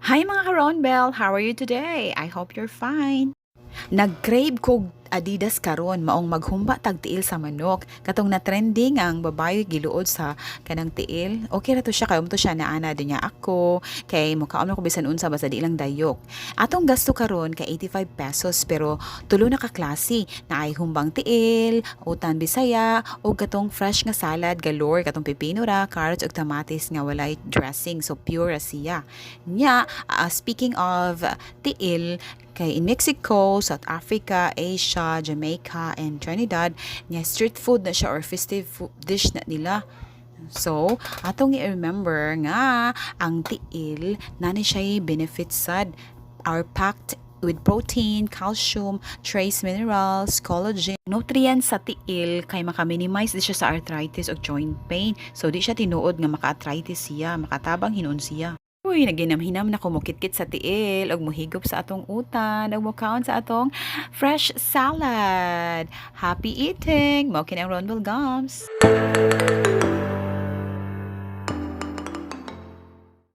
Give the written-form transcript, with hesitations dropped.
Hi mga ka-Ronbel! How are you today? I hope you're fine. Nag-crave ko Adidas karon maong maghumba tag tiil sa manok. Katong na trending ang babae giluod sa kanang tiil. Okay ra to siya kay to siya na ana dinya ako kay mukaon ko bisan unsa basta di lang dayok. Atong gasto karon kay 85 pesos pero tulo na ka klase na ay humbang tiil, utan bisaya ug katong fresh nga salad galore katong pipino ra, carrots ug kamatis nga walay dressing so pure ra siya. Nya, speaking of tiil, kay in Mexico, South Africa, Asia, Jamaica, and Trinidad, nga street food na siya or festive dish na nila. So, atong i-remember nga ang tiil na ni siya benefits sad are packed with protein, calcium, trace minerals, collagen, nutrients sa tiil kay maka-minimize di siya sa arthritis o joint pain. So, di siya tinuod nga maka-arthritis siya, makatabang hinon siya. Uy, naginam-hinam na kumukit-kit sa tiil og mohigop sa atong utan og mokaon sa atong fresh salad. Happy eating! Mao kini ang Ronbel Gums.